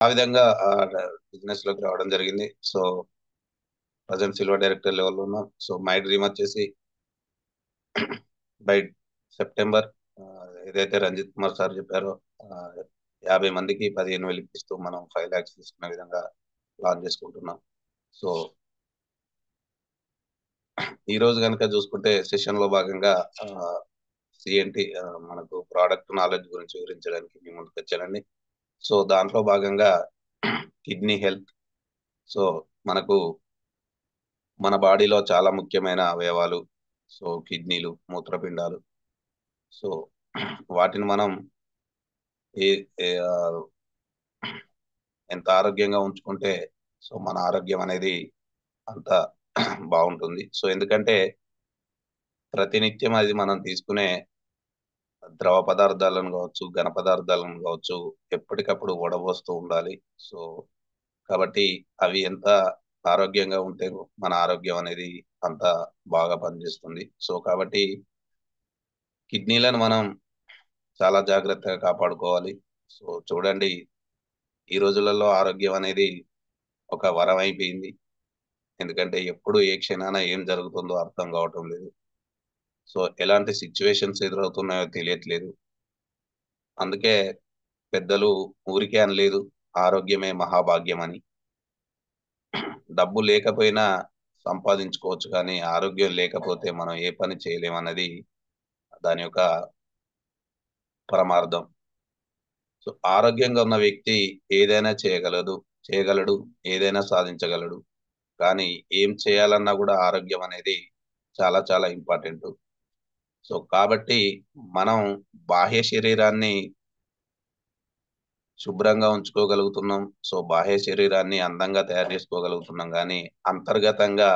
ఆ విధంగా బిజినెస్‌లోకి రావడం జరిగింది. సో, ప్రెజెంట్ సిల్వర్ డైరెక్టర్ లెవెల్‌లో ఉన్నాం. సో, మై డ్రీమ్ వచ్చేసి బై సెప్టెంబర్ ఏదైతే రంజిత్ కుమార్ సార్ చెప్పారో, ఆహ్, 50 మందికి 15,000 ఇప్పిస్తూ మనం 5,00,000 తీసుకునే విధంగా ప్లాన్ చేసుకుంటున్నాం. సో, ఈరోజు గనుక చూసుకుంటే సెషన్‌లో భాగంగా సీఎన్‌టీ మనకు ప్రొడక్ట్ నాలెడ్జ్ గురించి వివరించడానికి మీ ముందుకొచ్చానండి. సో, దాంట్లో భాగంగా కిడ్నీ హెల్త్. సో, మనకు మన బాడీలో చాలా ముఖ్యమైన అవయవాలు. సో, కిడ్నీలు, మూత్రపిండాలు. సో, వాటిని మనం ఏ ఏ ఆహ్, ఎంత ఆరోగ్యంగా ఉంచుకుంటే, సో, మన ఆరోగ్యం అనేది అంత బావుంటుంది. సో, ఎందుకంటే ప్రతినిత్యం అది మనం తీసుకునే ద్రవ పదార్థాలను గావచ్చు, ఘన పదార్థాలను గావచ్చు, ఎప్పటికప్పుడు వడబోస్తూ ఉండాలి. సో, కాబట్టి అవి ఎంత ఆరోగ్యంగా ఉంటే మన ఆరోగ్యం అనేది అంత బాగా పనిచేస్తుంది. సో, కాబట్టి కిడ్నీలను మనం చాలా జాగ్రత్తగా కాపాడుకోవాలి. సో, చూడండి, ఈ రోజులలో ఆరోగ్యం అనేది ఒక వరమైపోయింది. ఎందుకంటే ఎప్పుడు ఏ క్షణాన ఏం జరుగుతుందో అర్థం కావటం లేదు. సో, ఎలాంటి సిట్యుయేషన్స్ ఎదురవుతున్నాయో తెలియట్లేదు. అందుకే పెద్దలు ఊరికే అనలేదు, ఆరోగ్యమే మహాభాగ్యమని. డబ్బు లేకపోయినా సంపాదించుకోవచ్చు కానీ, ఆరోగ్యం లేకపోతే మనం ఏ పని చేయలేమన్నది దాని యొక్క పరమార్థం. సో, ఆరోగ్యంగా ఉన్న వ్యక్తి ఏదైనా చేయగలడు, ఏదైనా సాధించగలడు. కానీ ఏం చేయాలన్నా గూడా ఆరోగ్యం అనేది చాలా చాలా ఇంపార్టెంటు. సో, కాబట్టి మనం బాహ్య శరీరాన్ని శుభ్రంగా ఉంచుకోగలుగుతున్నాం. సో, బాహ్య శరీరాన్ని అందంగా తయారు చేసుకోగలుగుతున్నాం గానీ, అంతర్గతంగా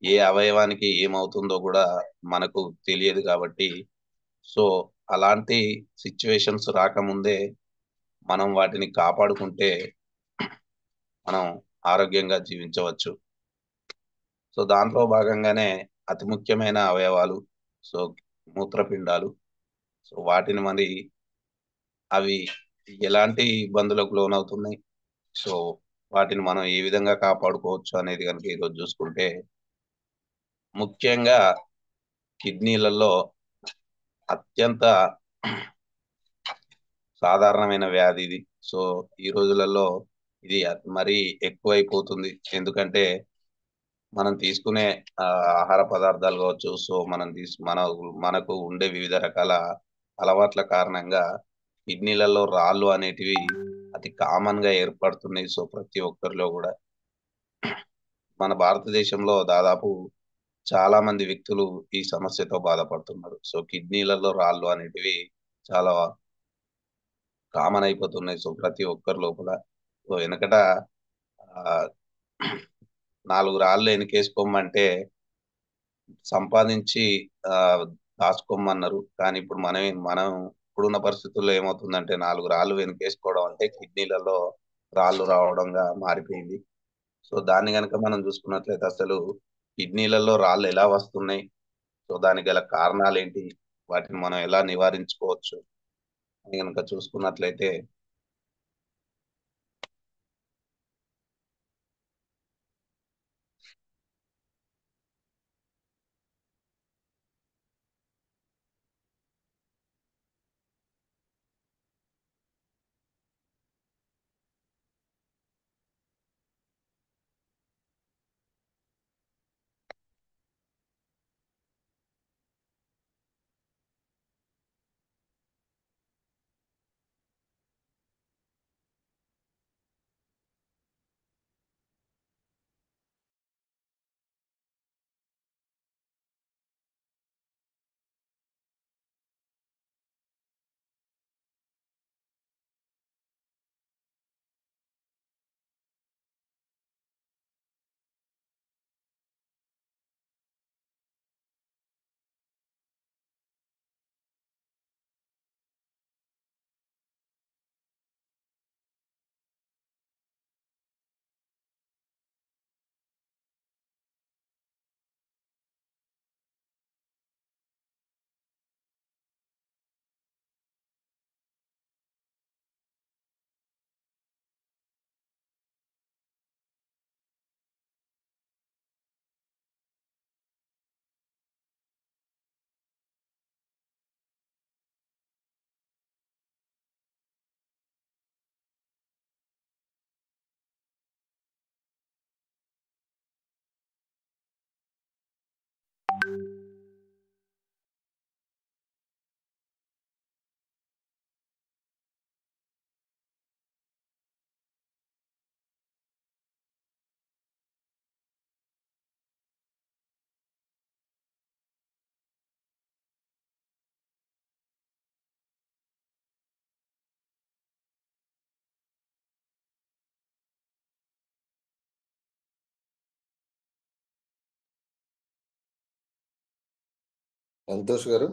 ఏ అవయవానికి ఏమవుతుందో గూడా మనకు తెలియదు కాబట్టి, సో, అలాంటి సిట్యుయేషన్స్ రాకముందే మనం వాటిని కాపాడుకుంటే మనం ఆరోగ్యంగా జీవించవచ్చు. సో, దాంట్లో భాగంగానే అతి ముఖ్యమైన అవయవాలు. సో, మూత్రపిండాలు. సో, వాటిని మరి అవి ఎలాంటి ఇబ్బందులకు లోనవుతున్నాయి? సో, వాటిని మనం ఏ విధంగా కాపాడుకోవచ్చు అనేది గనుక ఈరోజు జూసుకుంటే, ముఖ్యంగా కిడ్నీలలో అత్యంత సాధారణమైన వ్యాధి ఇది. సో, ఈ రోజులలో ఇది మరీ ఎక్కువైపోతుంది. ఎందుకంటే, మనం తీసుకునే ఆహార పదార్థాలు గావచ్చు, సో, మనకు ఉండే వివిధ రకాల అలవాట్ల కారణంగా కిడ్నీలలో రాళ్ళు అనేటివి అతి కామన్‌గా ఏర్పడుతున్నాయి. సో, ప్రతి ఒక్కరిలో గూడా. మన భారతదేశంలో దాదాపు చాలా మంది వ్యక్తులు ఈ సమస్యతో బాధపడుతున్నారు. సో, కిడ్నీలలో రాళ్ళు అనేటివి చాలా కామన్ అయిపోతున్నాయి. సో, ప్రతి ఒక్కరి లోపల. సో, ఎనకట ఆహ్, 4 రాళ్ళు ఎనకేసుకోమంటే సంపాదించి దాచుకోమన్నారు. కానీ ఇప్పుడు మనం ఇప్పుడున్న పరిస్థితుల్లో ఏమవుతుందంటే 4 రాళ్ళు వెనకేసుకోవడం అంటే కిడ్నీలలో రాళ్ళు రావడంగా మారిపోయింది. సో, దాన్ని గనక మనం చూసుకున్నట్లయితే అసలు కిడ్నీలలో రాళ్ళు ఎలా వస్తున్నాయి? సో, దానికి గల కారణాలేంటి? వాటిని మనం ఎలా నివారించుకోవచ్చు? అని గనక చూసుకున్నట్లయితే, సంతోష్ గారు.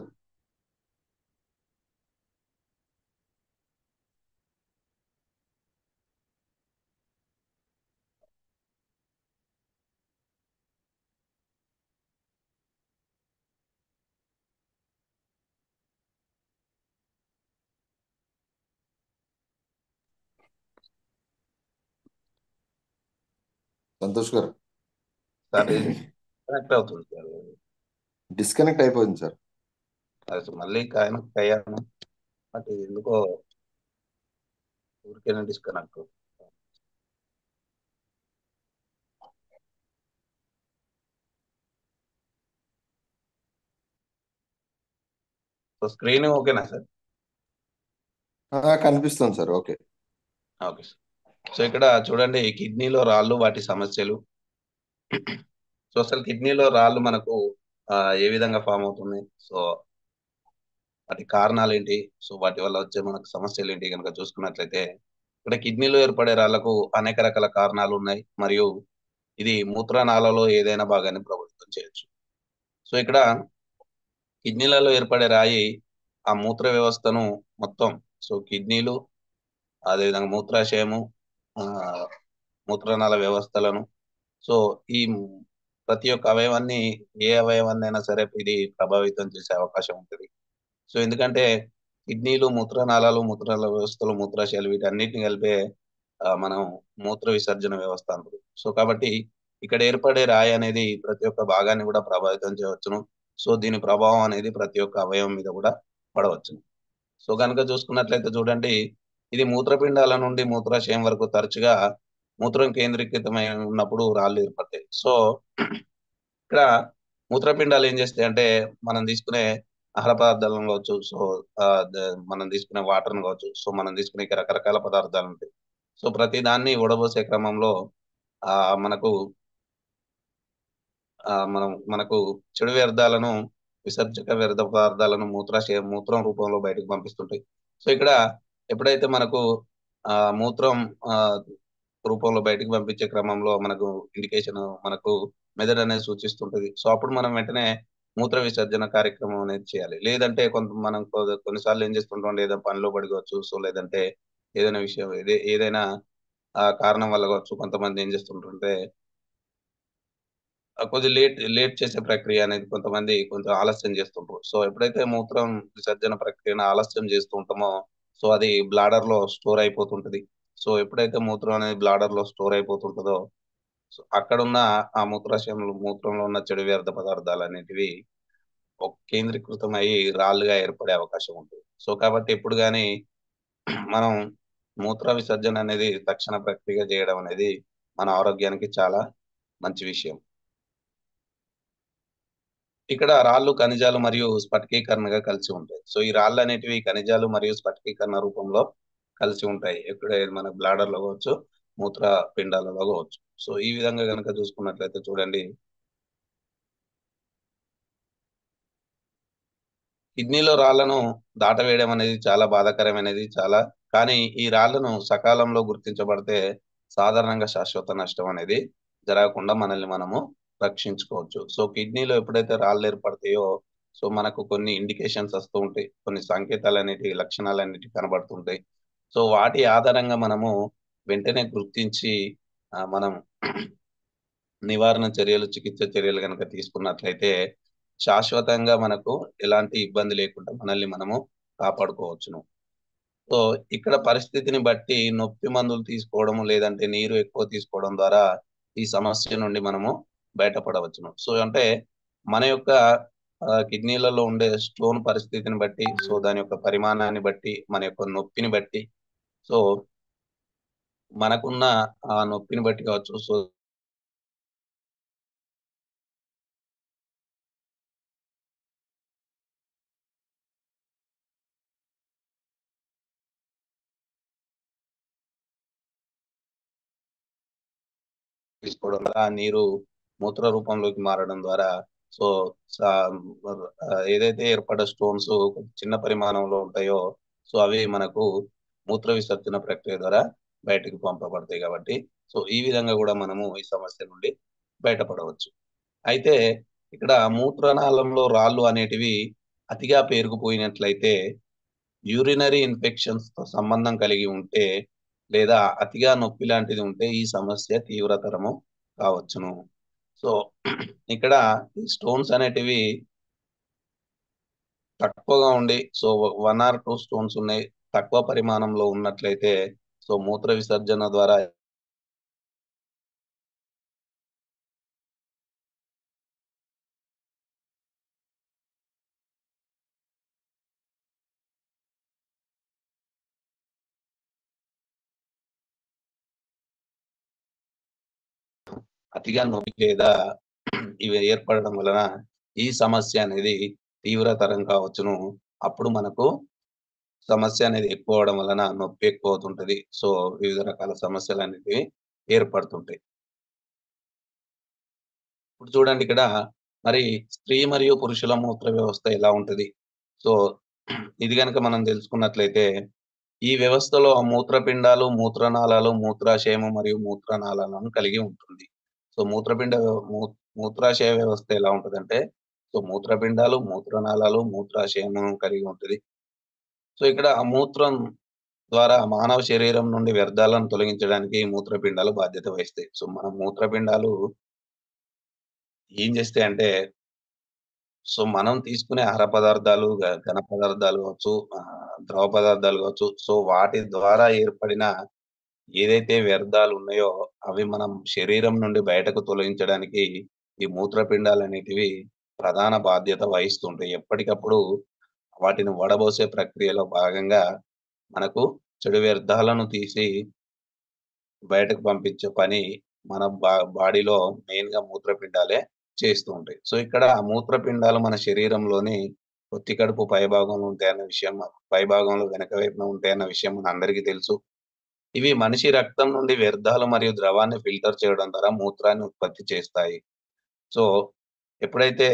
సంతోష్ గారు. సార్ ఇది కనెక్ట్ అవుతుంది సార్. డిస్కనెక్ట్ అయిపోయింది సార్. అది మళ్ళీ కనెక్ట్ అయ్యాను, బట్ ఎందుకో ఊరికేనే డిస్కనెక్ట్. సో స్క్రీన్ ఓకేనా సార్? కనిపిస్తుంది sir. Okay. Okay sir. So ఇక్కడ చూడండి, కిడ్నీలో రాళ్ళు, వాటి సమస్యలు. సో అసలు కిడ్నీలో రాళ్ళు మనకు ఏ విధంగా ఫామ్ అవుతుంది, సో వాటి కారణాలు ఏంటి, సో వాటి వల్ల వచ్చే మనకు సమస్యలు ఏంటి కనుక చూసుకున్నట్లయితే, ఇక్కడ కిడ్నీలో ఏర్పడే రాళ్లకు అనేక రకాల కారణాలు ఉన్నాయి, మరియు ఇది మూత్రనాళలో ఏదైనా భాగాన్ని ప్రభావితం చేయొచ్చు. సో ఇక్కడ కిడ్నీలలో ఏర్పడే రాయి ఆ మూత్ర వ్యవస్థను మొత్తం, సో కిడ్నీలు, అదేవిధంగా మూత్రాశయము, ఆ, మూత్రనాళ వ్యవస్థలను, సో ఈ ప్రతి ఒక్క అవయవాన్ని, ఏ అవయవాన్ని అయినా సరే ఇది ప్రభావితం చేసే అవకాశం ఉంటుంది. సో ఎందుకంటే కిడ్నీలు, మూత్రనాళాలు, మూత్రాల వ్యవస్థలు, మూత్రాశయాలు, వీటన్నిటిని కలిపే మనం మూత్ర విసర్జన వ్యవస్థ అంటారు. సో కాబట్టి ఇక్కడ ఏర్పడే రాయి అనేది ప్రతి ఒక్క భాగాన్ని కూడా ప్రభావితం చేయవచ్చును. సో దీని ప్రభావం అనేది ప్రతి ఒక్క అవయవం మీద కూడా పడవచ్చును. సో కనుక చూసుకున్నట్లయితే చూడండి, ఇది మూత్రపిండాల నుండి మూత్రాశయం వరకు తరచుగా మూత్రం కేంద్రీకృతమై ఉన్నప్పుడు రాళ్ళు ఏర్పడతాయి. సో ఇక్కడ మూత్రపిండాలు ఏం చేస్తాయి అంటే, మనం తీసుకునే ఆహార పదార్థాలను కావచ్చు, సో మనం తీసుకునే వాటర్ని కావచ్చు, సో మనం తీసుకునే ఇక రకరకాల పదార్థాలు ఉంటాయి. సో ప్రతి దాన్ని ఉడబోసే క్రమంలో ఆ మనకు మనకు చెడు వ్యర్థాలను, విసర్జక వ్యర్థ పదార్థాలను మూత్రం రూపంలో బయటకు పంపిస్తుంటాయి. సో ఇక్కడ ఎప్పుడైతే మనకు మూత్రం ఆ రూపంలో బయటకు పంపించే క్రమంలో మనకు ఇండికేషన్, మనకు మెదడు అనేది సూచిస్తుంటది. సో అప్పుడు మనం వెంటనే మూత్ర విసర్జన కార్యక్రమం అనేది చేయాలి. లేదంటే మనం కొన్నిసార్లు ఏం చేస్తుంటాం, లేదా పనిలో పడుకోవచ్చు, సో లేదంటే ఏదైనా విషయం, ఏదైనా కారణం వల్ల కావచ్చు, కొంతమంది ఏం చేస్తుంటుంటే కొద్దిగా లేట్ లేట్ చేసే ప్రక్రియ అనేది కొంతమంది కొంచెం ఆలస్యం చేస్తుంటారు. సో ఎప్పుడైతే మూత్రం విసర్జన ప్రక్రియను ఆలస్యం చేస్తూ ఉంటామో, సో అది బ్లాడర్ లో స్టోర్ అయిపోతుంటది. సో ఎప్పుడైతే మూత్రం అనేది బ్లాడర్ లో స్టోర్ అయిపోతుంటుందో, సో అక్కడున్న ఆ మూత్రంలో ఉన్న చెడు వ్యర్థ పదార్థాలు అనేటివి కేంద్రీకృతం అయ్యి రాళ్ళుగా ఏర్పడే అవకాశం ఉంటుంది. సో కాబట్టి ఎప్పుడు గాని మనం మూత్ర విసర్జన అనేది తక్షణ ప్రక్రియ చేయడం అనేది మన ఆరోగ్యానికి చాలా మంచి విషయం. ఇక్కడ రాళ్ళు, ఖనిజాలు మరియు స్ఫటికీకరణగా కలిసి ఉంటాయి. సో ఈ రాళ్ళు అనేటివి ఖనిజాలు మరియు స్ఫటికీకరణ రూపంలో కలిసి ఉంటాయి. ఎక్కడ మన బ్లాడర్ లో కావచ్చు, మూత్ర పిండాలలో కావచ్చు. సో ఈ విధంగా కనుక చూసుకున్నట్లయితే చూడండి, కిడ్నీలో రాళ్లను దాటవేయడం అనేది చాలా బాధాకరమైనది, చాలా. కానీ ఈ రాళ్లను సకాలంలో గుర్తించబడితే సాధారణంగా శాశ్వత నష్టం అనేది జరగకుండా మనల్ని మనము రక్షించుకోవచ్చు. సో కిడ్నీలో ఎప్పుడైతే రాళ్ళు ఏర్పడతాయో, సో మనకు కొన్ని ఇండికేషన్స్ వస్తూ ఉంటాయి, కొన్ని సంకేతాలు అనేటి, లక్షణాలు అనేటి కనబడుతుంటాయి. సో వాటి ఆధారంగా మనము వెంటనే గుర్తించి మనం నివారణ చర్యలు, చికిత్స చర్యలు కనుక తీసుకున్నట్లయితే శాశ్వతంగా మనకు ఎలాంటి ఇబ్బంది లేకుండా మనల్ని మనము కాపాడుకోవచ్చును. సో ఇక్కడ పరిస్థితిని బట్టి నొప్పి మందులు తీసుకోవడం, లేదంటే నీరు ఎక్కువ తీసుకోవడం ద్వారా ఈ సమస్య నుండి మనము బయటపడవచ్చును. సో అంటే మన యొక్క కిడ్నీలలో ఉండే స్టోన్ పరిస్థితిని బట్టి, సో దాని యొక్క పరిమాణాన్ని బట్టి, మన యొక్క నొప్పిని బట్టి, సో మనకున్న ఆ నొప్పిని బట్టి కావచ్చు, సో తీసుకోవడం ద్వారా ఆ నీరు మూత్ర రూపంలోకి మారడం ద్వారా, సో సా- ఏదైతే ఏర్పడ్డ స్టోన్స్ చిన్న పరిమాణంలో ఉంటాయో, సో అవి మనకు మూత్ర విసర్జన ప్రక్రియ ద్వారా బయటకు పంపబడతాయి. కాబట్టి సో ఈ విధంగా కూడా మనము ఈ సమస్య నుండి బయటపడవచ్చు. అయితే ఇక్కడ మూత్రనాళంలో రాళ్ళు అనేటివి అతిగా పేరుకుపోయినట్లయితే యూరినరీ ఇన్ఫెక్షన్స్‌తో సంబంధం కలిగి ఉంటే, లేదా అతిగా నొప్పి లాంటిది ఉంటే ఈ సమస్య తీవ్రతరము కావచ్చును. సో, ఇక్కడ ఈ స్టోన్స్ అనేటివి తక్కువగా ఉండి 1 ఆర్ 2 స్టోన్స్ ఉన్నాయి. తక్కువ పరిమాణంలో ఉన్నట్లయితే మూత్ర విసర్జన ద్వారా అతిగా నొప్పి లేదా ఇవి ఏర్పడడం వలన ఈ సమస్య అనేది తీవ్రతరం కావచ్చును. అప్పుడు మనకు సమస్య అనేది ఎక్కువ అవ్వడం వలన నొప్పి ఎక్కువవుతుంటది. వివిధ రకాల సమస్యలనేటివి ఏర్పడుతుంటాయి. ఇప్పుడు చూడండి ఇక్కడ మరి స్త్రీ మరియు పురుషుల మూత్ర వ్యవస్థ ఎలా ఉంటది? సో, ఇది గనక మనం తెలుసుకున్నట్లయితే, ఈ వ్యవస్థలో మూత్రపిండాలు, మూత్రనాళాలు, మూత్రాశయము మరియు మూత్రనాళాలను కలిగి ఉంటుంది. సో, మూత్రపిండ మూ మూత్రాశయ వ్యవస్థ ఎలా ఉంటదంటే, మూత్రపిండాలు, మూత్రనాళాలు, మూత్రాశయము కలిగి ఉంటది. ఇక్కడ ఆ మూత్రం ద్వారా మానవ శరీరం నుండి వ్యర్థాలను తొలగించడానికి మూత్రపిండాలు బాధ్యత వహిస్తాయి. మన మూత్రపిండాలు ఏం చేస్తాయంటే, మనం తీసుకునే ఆహార పదార్థాలు, ఘన పదార్థాలు కావచ్చు, ద్రవ పదార్థాలు కావచ్చు, వాటి ద్వారా ఏర్పడిన ఏదైతే వ్యర్థాలున్నాయో, అవి మనం శరీరం నుండి బయటకు తొలగించడానికి ఈ మూత్రపిండాలనేటివి ప్రధాన బాధ్యత వహిస్తుంటాయి. ఎప్పటికప్పుడు వాటిని వడబోసే ప్రక్రియలో భాగంగా మనకు చెడు వ్యర్థాలను తీసి బయటకు పంపించే పని మన బాడీలో మెయిన్‌గా మూత్రపిండాలే చేస్తూ ఉంటాయి. ఇక్కడ ఆ మూత్రపిండాలు మన శరీరంలోని పొత్తి కడుపు పైభాగంలో ఉంటాయన్న విషయం, పైభాగంలో వెనక వైపున ఉంటాయన్న విషయం మనందరికీ తెలుసు. ఇవి మనిషి రక్తం నుండి వ్యర్థాలు మరియు ద్రవాన్ని ఫిల్టర్ చేయడం ద్వారా మూత్రాన్ని ఉత్పత్తి చేస్తాయి. సో, ఎప్పుడైతే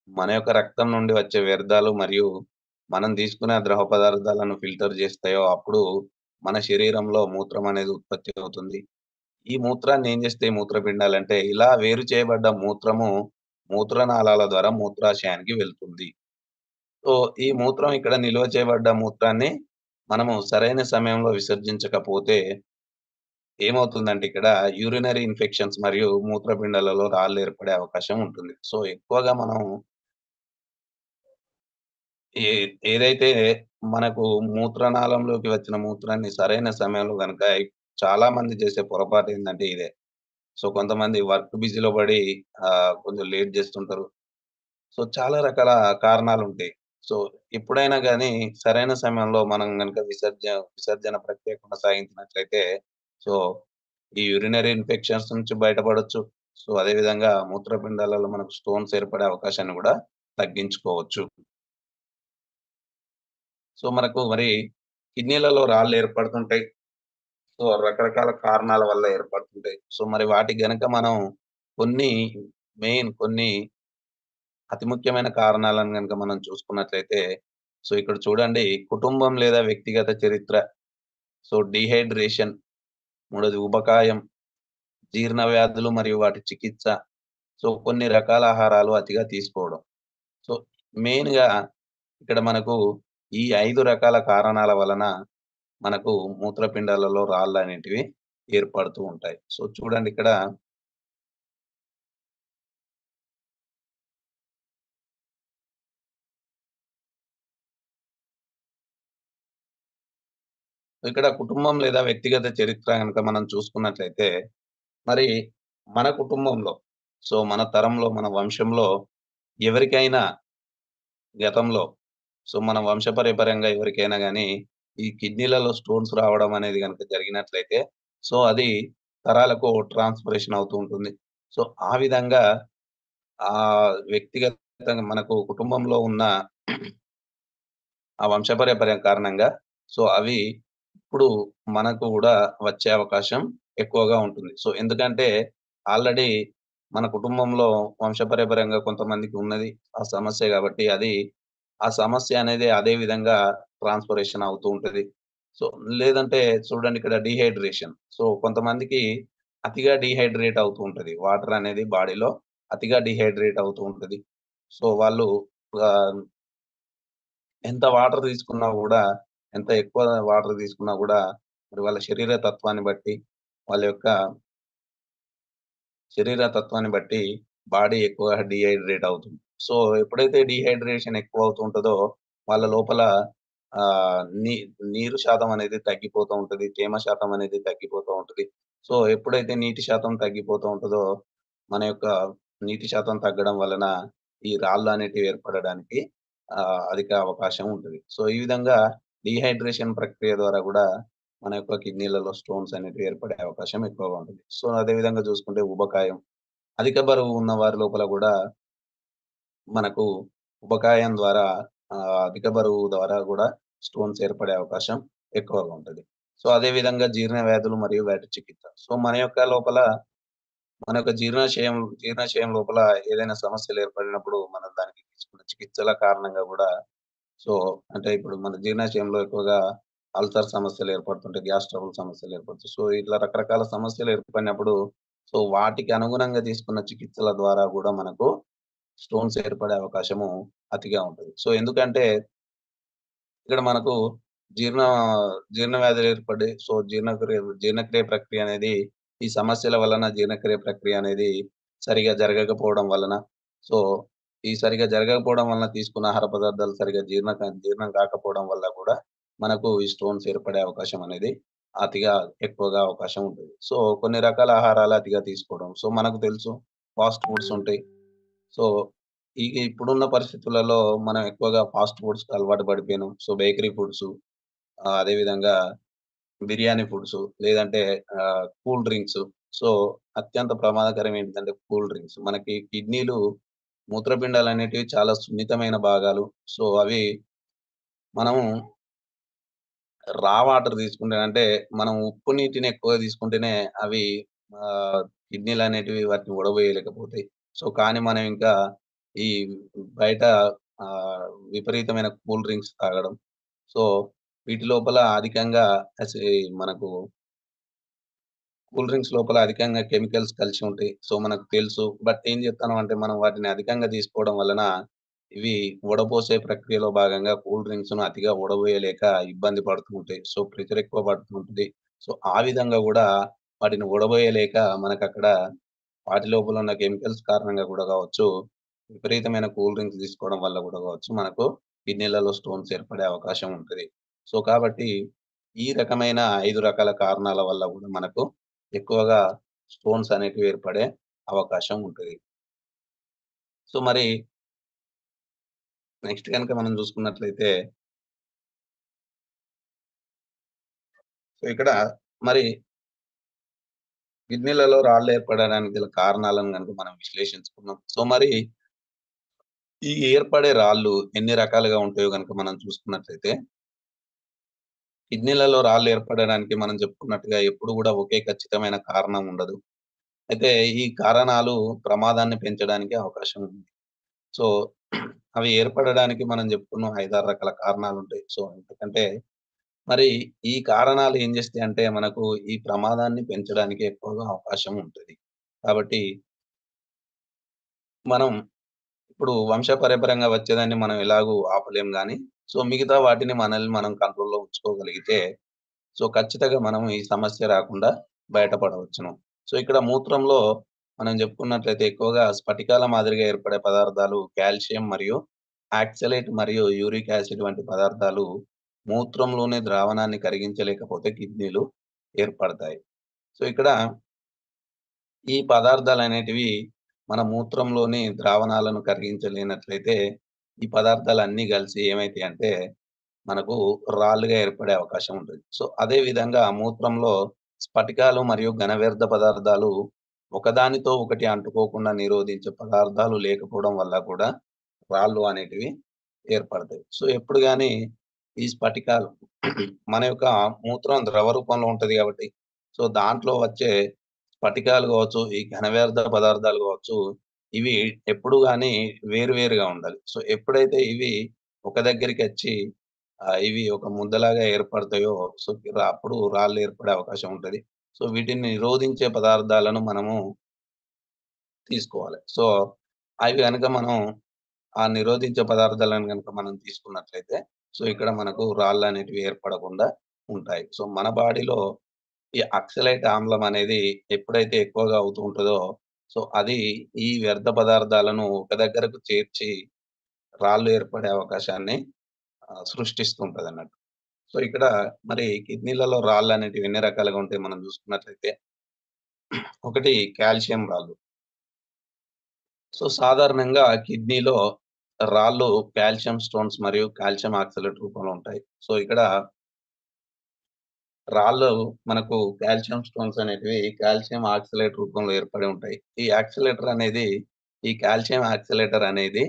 మన యొక్క రక్తం నుండి వచ్చే వ్యర్థాలు మరియు మనం తీసుకునే ఆ ద్రవ పదార్థాలను ఫిల్టర్ చేస్తాయో, అప్పుడు మన శరీరంలో మూత్రం అనేది ఉత్పత్తి అవుతుంది. ఈ మూత్రాన్ని ఏం చేస్తాయి మూత్రపిండాలంటే, ఇలా వేరు చేయబడ్డ మూత్రము మూత్రనాళాల ద్వారా మూత్రాశయానికి వెళ్తుంది. సో, ఈ మూత్రం ఇక్కడ నిల్వ చేయబడ్డ మూత్రాన్ని మనము సరైన సమయంలో విసర్జించకపోతే ఏమవుతుందంటే ఇక్కడ యూరినరీ ఇన్ఫెక్షన్స్ మరియు మూత్రపిండాలలో రాళ్ళు ఏర్పడే అవకాశం ఉంటుంది. ఎక్కువగా మనం ఏ ఏదైతే మనకు మూత్రనాళంలోకి వచ్చిన మూత్రాన్ని సరైన సమయంలో గనక చాలా మంది చేసే పొరపాటు ఏందంటే ఇదే. కొంతమంది వర్క్ బిజీలో పడి కొంచెం లేట్ చేస్తుంటారు. చాలా రకాల కారణాలుంటాయి. సో, ఎప్పుడైనా గానీ సరైన సమయంలో మనం గనక విసర్జన ప్రక్రియ కొనసాగించినట్లయితే సో, ఈ యూరినరీ ఇన్ఫెక్షన్స్ నుంచి బయటపడొచ్చు. అదే విధంగా మూత్రపిండాలలో మనకు స్టోన్స్ ఏర్పడే అవకాశాన్ని గూడా తగ్గించుకోవచ్చు. మనకు మరి కిడ్నీలలో రాళ్ళు ఏర్పడుతుంటాయి. రకరకాల కారణాల వల్ల ఏర్పడుతుంటాయి. మరి వాటికి గనక మనం కొన్ని కొన్ని అతి ముఖ్యమైన కారణాలను గనక మనం చూసుకున్నట్లయితే, ఇక్కడ చూడండి కుటుంబం లేదా వ్యక్తిగత చరిత్ర, డీహైడ్రేషన్, మూడోది ఊబకాయం, జీర్ణ వ్యాధులు మరియు వాటి చికిత్స, కొన్ని రకాల ఆహారాలు అతిగా తీసుకోవడం. సో, మెయిన్‌గా ఇక్కడ మనకు ఈ 5 రకాల కారణాల వలన మనకు మూత్రపిండాలలో రాళ్ళనేటివి ఏర్పడుతూ ఉంటాయి. చూడండి ఇక్కడ కుటుంబం లేదా వ్యక్తిగత చరిత్ర గనక మనం చూసుకున్నట్లయితే, మరి మన కుటుంబంలో, మన తరంలో, మన వంశంలో ఎవరికైనా గతంలో మన వంశపారంపర్యంగా ఎవరికైనా గాని ఈ కిడ్నీలలో స్టోన్స్ రావడం అనేది గనక జరిగినట్లయితే, అది తరాలకు ట్రాన్స్‌ఫరేషన్ అవుతూ ఉంటుంది. ఆ విధంగా వ్యక్తిగతంగా మనకు కుటుంబంలో ఉన్న ఆ వంశపారంపర్యం కారణంగా అవి ఇప్పుడు మనకు గూడా వచ్చే అవకాశం ఎక్కువగా ఉంటుంది. ఎందుకంటే ఆల్రెడీ మన కుటుంబంలో వంశపారంపర్యంగా కొంతమందికి ఉన్నది ఆ సమస్య గాబట్టి ఆ సమస్య అనేది అదే విధంగా ట్రాన్స్‌ఫరేషన్ అవుతూ ఉంటది. సో, లేదంటే చూడండి ఇక్కడ డీహైడ్రేషన్. కొంతమందికి అతిగా డీహైడ్రేట్ అవుతూ ఉంటది. వాటర్ అనేది బాడీలో అతిగా డీహైడ్రేట్ అవుతూ ఉంటది. సో, వాళ్ళు ఆహ్, ఎంత వాటర్ తీసుకున్నా గూడా, ఎంత ఎక్కువ వాటర్ తీసుకున్నా గూడా, మరి వాళ్ళ శరీర తత్వాన్ని బట్టి, వాళ్ళ యొక్క శరీర తత్వాన్ని బట్టి బాడీ ఎక్కువగా డీహైడ్రేట్ అవుతుంది. సో, ఎప్పుడైతే డీహైడ్రేషన్ ఎక్కువ అవుతూ ఉంటదో, వాళ్ళ లోపల ఆహ్, నీ నీరు శాతం అనేది తగ్గిపోతూ ఉంటది. తేమ శాతం అనేది తగ్గిపోతూ ఉంటది. సో, ఎప్పుడైతే నీటి శాతం తగ్గిపోతూ ఉంటదో, మన యొక్క నీటి శాతం తగ్గడం వలన ఈ రాళ్ళు అనేటివి ఏర్పడడానికి అధిక అవకాశం ఉంటది. సో, ఈ విధంగా డీహైడ్రేషన్ ప్రక్రియ ద్వారా గూడా మన యొక్క కిడ్నీలలో స్టోన్స్ అనేటివి ఏర్పడే అవకాశం ఎక్కువగా ఉంటుంది. సో, అదే విధంగా చూసుకుంటే ఊబకాయం, అధిక బరువు ఉన్న వారి లోపల గూడా మనకు ఊబకాయం ద్వారా అధిక బరువు ద్వారా గూడా స్టోన్స్ ఏర్పడే అవకాశం ఎక్కువగా ఉంటది. సో, అదే విధంగా జీర్ణ వ్యాధులు మరియు వాటి చికిత్స. సో, మన యొక్క జీర్ణాశయం లోపల ఏదైనా సమస్యలు ఏర్పడినప్పుడు మనం దానికి తీసుకున్న చికిత్సల కారణంగా గూడా సో, అంటే ఇప్పుడు మన జీర్ణాశయంలో ఎక్కువగా అల్సర్ సమస్యలు ఏర్పడుతుంటాయి. గ్యాస్ ట్రబుల్ సమస్యలు ఏర్పడుతాయి. సో, ఇట్లా రకరకాల సమస్యలు ఏర్పడినప్పుడు సో, వాటికి అనుగుణంగా తీసుకున్న చికిత్సల ద్వారా గూడా మనకు స్టోన్స్ ఏర్పడే అవకాశము అతిగా ఉంటది. సో, ఎందుకంటే ఇక్కడ మనకు జీర్ణ జీర్ణ వ్యాధులు ఏర్పడి సో, జీర్ణక్రియ ప్రక్రియ అనేది ఈ సమస్యల వలన జీర్ణక్రియ ప్రక్రియ అనేది సరిగా జరగకపోవడం వలన సో, ఈ సరిగా జరగకపోవడం వలన తీసుకున్న ఆహార పదార్థాలు సరిగ్గా జీర్ణం కాకపోవడం వల్ల కూడా మనకు ఈ స్టోన్స్ ఏర్పడే అవకాశం అనేది అతిగా ఎక్కువగా అవకాశం ఉంటుంది. సో, కొన్ని రకాల ఆహారాలు అతిగా తీసుకోవడం. సో, మనకు తెలుసు ఫాస్ట్ ఫుడ్స్ ఉంటాయి. సో, ఇప్పుడున్న పరిస్థితులలో మనం ఎక్కువగా ఫాస్ట్ ఫుడ్స్‌కి అలవాటు పడిపోయినాం. సో, బేకరీ ఫుడ్సు అదే విధంగా బిర్యానీ ఫుడ్సు లేదంటే కూల్ డ్రింక్సు. సో, అత్యంత ప్రమాదకరం ఏంటిదంటే కూల్ డ్రింక్స్. మనకి కిడ్నీలు, మూత్రపిండాలనేటివి చాలా సున్నితమైన భాగాలు. సో, అవి మనము వాటర్ తీసుకుంటే అంటే మనం ఉప్పు నీటిని ఎక్కువగా తీసుకుంటేనే అవి కిడ్నీలనేటివి వాటిని ఓడబోయలేకపోతాయి. సో, కానీ మనం ఇంకా ఈ బయట ఆహ్, విపరీతమైన కూల్ డ్రింక్స్ తాగడం. సో, వీటి లోపల అధికంగా అసీ మనకు కూల్ డ్రింక్స్ లోపల అధికంగా కెమికల్స్ కలిసి ఉంటాయి. సో, మనకు తెలుసు. బట్ ఏం చేత్తన్నామంటే మనం వాటిని అధికంగా తీసుకోవడం వలన ఇవి వడపోసే ప్రక్రియలో భాగంగా కూల్ డ్రింక్స్‌ను అతిగా వడబోయలేక ఇబ్బంది పడుతూ ఉంటాయి. సో, ప్రెషర్ ఎక్కువ పడుతూ ఉంటుంది. సో, ఆ విధంగా గూడా వాటిని వడబోయలేక మనకక్కడ వాటి లోపల ఉన్న కెమికల్స్ కారణంగా గూడా గావచ్చు, విపరీతమైన కూల్ డ్రింక్స్ తీసుకోవడం వల్ల గూడా గావచ్చు, మనకు కిడ్నీలలో స్టోన్స్ ఏర్పడే అవకాశం ఉంటది. సో, కాబట్టి ఈ రకమైన 5 రకాల కారణాల వల్ల గూడా మనకు ఎక్కువగా స్టోన్స్ అనేటివి ఏర్పడే అవకాశం ఉంటది. సో, మరి నెక్స్ట్ గనుక మనం చూసుకున్నట్లయితే, సో, ఇక్కడ మరి కిడ్నీలలో రాళ్ళు ఏర్పడడానికి గల కారణాలను గనుక మనం విశ్లేషించుకున్నాం. సో, మరి ఈ ఏర్పడే రాళ్ళు ఎన్ని రకాలుగా ఉంటాయో గనుక మనం చూసుకున్నట్లయితే, కిడ్నీలలో రాళ్ళు ఏర్పడడానికి మనం చెప్పుకున్నట్టుగా ఎప్పుడు గూడా ఒకే ఖచ్చితమైన కారణం ఉండదు. అయితే ఈ కారణాలు ప్రమాదాన్ని పెంచడానికి అవకాశం ఉంది. సో, అవి ఏర్పడడానికి మనం చెప్పుకున్నాం 5, 6 రకాల కారణాలుంటాయి. సో, ఎందుకంటే మరి ఈ కారణాలు ఏం చేస్తాయంటే మనకు ఈ ప్రమాదాన్ని పెంచడానికి ఎక్కువగా అవకాశం ఉంటది. కాబట్టి మనం ఇప్పుడు వంశపారంపర్యంగా వచ్చేదాన్ని మనం ఎలాగూ ఆపలేం గానీ, సో, మిగతా వాటిని మనల్ని మనం కంట్రోల్‌లో ఉంచుకోగలిగితే, సో, ఖచ్చితంగా మనం ఈ సమస్య రాకుండా బయటపడవచ్చును. సో, ఇక్కడ మూత్రంలో మనం చెప్పుకున్నట్లయితే ఎక్కువగా స్ఫటికాల మాదిరిగా ఏర్పడే పదార్థాలు కాల్షియం మరియు ఆక్సలేట్ మరియు యూరిక్ యాసిడ్ వంటి పదార్థాలు మూత్రంలోని ద్రావణాన్ని కరిగించలేకపోతే కిడ్నీలు ఏర్పడతాయి. సో, ఇక్కడ ఈ పదార్థాలనేటివి మన మూత్రంలోని ద్రావణాలను కరిగించలేనట్లయితే, ఈ పదార్థాలన్నీ కలిసి ఏమైతాయంటే, మనకు రాళ్ళుగా ఏర్పడే అవకాశం ఉంటది. సో, అదే విధంగా మూత్రంలో స్ఫటికాలు మరియు ఘన వ్యర్థ పదార్థాలు ఒకదానితో ఒకటి అంటుకోకుండా నిరోధించే పదార్థాలు లేకపోవడం వల్ల కూడా రాళ్ళు అనేటివి ఏర్పడతాయి. సో, ఎప్పుడు గాని ఈ స్ఫటికాలు మన యొక్క మూత్రం ద్రవ రూపంలో ఉంటది గాబట్టి, సో, దాంట్లో వచ్చే స్ఫటికాలు గావచ్చు, ఈ ఘన వ్యర్థ పదార్థాలు గావచ్చు, ఇవి ఎప్పుడు గాని వేరు వేరుగా ఉండాలి. సో, ఎప్పుడైతే ఇవి ఒక దగ్గరికొచ్చి ఇవి ఒక ముద్దలాగా ఏర్పడతాయో, సో, అప్పుడు రాళ్ళు ఏర్పడే అవకాశం ఉంటది. సో, వీటిని నిరోధించే పదార్థాలను మనము తీసుకోవాలి. సో, అవి గనక మనం ఆ నిరోధించే పదార్థాలను గనుక మనం తీసుకున్నట్లయితే, సో, ఇక్కడ మనకు రాళ్ళనేటివి ఏర్పడకుండా ఉంటాయి. సో, మన బాడీలో ఈ ఆక్సలేట్ ఆమ్లం అనేది ఎప్పుడైతే ఎక్కువగా అవుతూ ఉంటదో, సో, అది ఈ వ్యర్థ పదార్థాలను ఒక దగ్గరకు చేర్చి రాళ్ళు ఏర్పడే అవకాశాన్ని సృష్టిస్తూ ఉంటదన్నట్టు. సో, ఇక్కడ మరి కిడ్నీలలో రాళ్ళనేటివి ఎన్ని రకాలుగా ఉంటాయి మనం చూసుకున్నట్లయితే, ఒకటి కాల్షియం రాళ్ళు. సో, సాధారణంగా కిడ్నీలో రాళ్ళు కాల్షియం స్టోన్స్ మరియు కాల్షియం ఆక్సలేట్ రూపంలో ఉంటాయి. సో, ఇక్కడ రాళ్ళు మనకు కాల్షియం స్టోన్స్ అనేటివి కాల్షియం ఆక్సలేట్ రూపంలో ఏర్పడి ఉంటాయి. ఈ కాల్షియం ఆక్సలేటర్ అనేది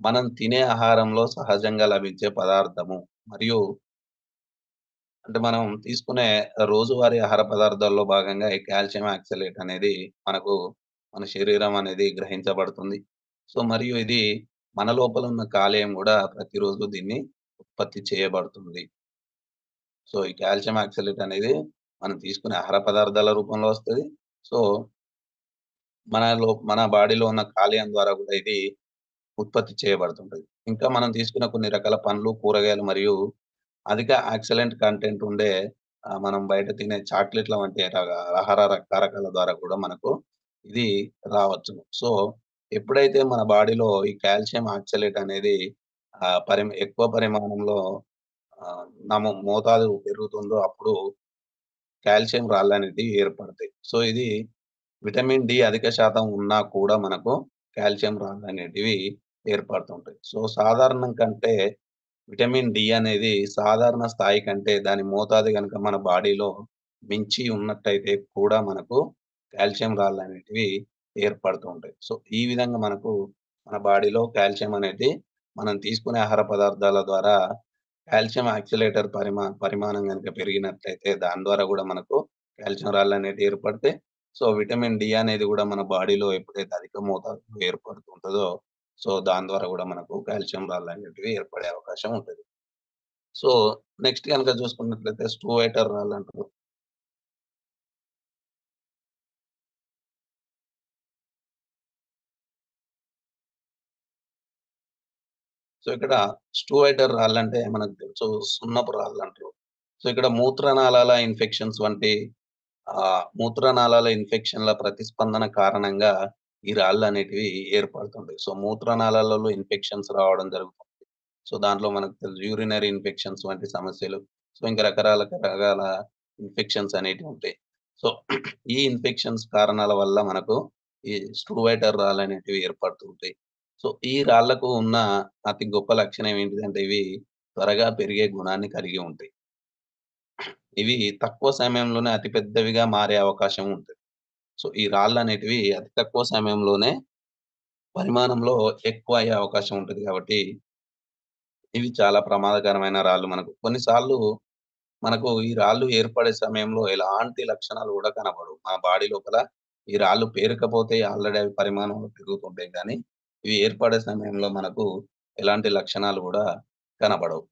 మనం తినే ఆహారంలో సహజంగా లభించే పదార్థము. మరియు అంటే మనం తీసుకునే రోజువారీ ఆహార పదార్థాల్లో భాగంగా ఈ కాల్షియం ఆక్సలేట్ అనేది మనకు మన శరీరం అనేది గ్రహించబడుతుంది. సో, మరియు ఇది మన లోపల ఉన్న కాలేయం గూడా ప్రతిరోజు దీన్ని ఉత్పత్తి చేయబడుతుంది. సో, ఈ కాల్షియం ఆక్సలేట్ అనేది మనం తీసుకునే ఆహార పదార్థాల రూపంలో వస్తది. సో, మన బాడీలో ఉన్న కాలేయం ద్వారా గూడా ఇది ఉత్పత్తి చేయబడుతుంటది. ఇంకా మనం తీసుకున్న కొన్ని రకాల పండ్లు, కూరగాయలు మరియు అధిక ఆక్సలెంట్ కంటెంట్ ఉండే మనం బయట తినే చాక్లెట్‌ల వంటి ఆహార కారకాల ద్వారా కూడా మనకు ఇది రావచ్చును. సో, ఎప్పుడైతే మన బాడీలో ఈ కాల్షియం ఆక్సలేట్ అనేది ఎక్కువ పరిమాణంలో మోతాదు పెరుగుతుందో అప్పుడు కాల్షియం రాళ్ళనేటివి ఏర్పడతాయి. సో, ఇది విటమిన్ డి అధిక శాతం ఉన్నా కూడా మనకు కాల్షియం రాళ్ళనేటివి ఏర్పడుతుంటాయి. సో, సాధారణం కంటే విటమిన్ డి అనేది సాధారణ స్థాయి కంటే దాని మోతాదు గనుక మన బాడీలో మించి ఉన్నట్టయితే కూడా మనకు కాల్షియం రాళ్ళనేటివి ఏర్పడుతూ ఉంటాయి. సో, ఈ విధంగా మనకు మన బాడీలో కాల్షియం అనేది మనం తీసుకునే ఆహార పదార్థాల ద్వారా కాల్షియం ఆక్సిలేటర్ పరిమాణం గనుక పెరిగినట్లయితే దాని ద్వారా గూడా మనకు కాల్షియం రాళ్ళనేటివి ఏర్పడతాయి. సో, విటమిన్ డి అనేది గూడా మన బాడీలో ఎప్పుడైతే అధిక మోతాదులో ఏర్పడుతుంటదో, సో, దాని ద్వారా గూడా మనకు కాల్షియం రాళ్ళనేటివి ఏర్పడే అవకాశం ఉంటది. సో, నెక్స్ట్ గనక చూసుకున్నట్లయితే స్టూవైటర్ రాళ్ళంటారు. సో, ఇక్కడ స్టూవైటర్ రాళ్ళంటే మనకు తెలుసు సున్నపు రాళ్ళంటారు. సో, ఇక్కడ మూత్రనాళాల ఇన్ఫెక్షన్స్ వంటి మూత్రనాళాల ఇన్ఫెక్షన్‌ల ప్రతిస్పందన కారణంగా ఈ రాళ్ళనేటివి ఏర్పడుతుంటాయి. సో, మూత్రనాళాలలో ఇన్ఫెక్షన్స్ రావడం జరుగుతుంది. సో, దాంట్లో మనకు తెలుసు యూరినరీ ఇన్ఫెక్షన్స్ వంటి సమస్యలు. సో, ఇంకా రకరకాల ఇన్ఫెక్షన్స్ అనేటివి ఉంటాయి. సో, ఈ ఇన్ఫెక్షన్స్ కారణాల వల్ల మనకు ఈ స్టూవైటర్ రాళ్ళనేటివి ఏర్పడుతూ ఉంటాయి. సో, ఈ రాళ్ళకు ఉన్న అతి గొప్ప లక్షణం ఏంటిదంటే ఇవి త్వరగా పెరిగే గుణాన్ని కలిగి ఉంటాయి. ఇవి తక్కువ సమయంలోనే అతి పెద్దవిగా మారే అవకాశం ఉంటది. సో, ఈ రాళ్ళనేటివి అతి తక్కువ సమయంలోనే పరిమాణంలో ఎక్కువ అయ్యే అవకాశం ఉంటది కాబట్టి, ఇవి చాలా ప్రమాదకరమైన రాళ్ళు మనకు. కొన్నిసార్లు మనకు ఈ రాళ్ళు ఏర్పడే సమయంలో ఎలాంటి లక్షణాలు గూడా కనపడవు. మన బాడీ లోపల ఈ రాళ్ళు పేరుకపోతే ఆల్రెడీ అవి పరిమాణంలో పెరుగుతుంటాయి గానీ, ఇవి ఏర్పడే సమయంలో మనకు ఎలాంటి లక్షణాలు గూడా కనపడవు.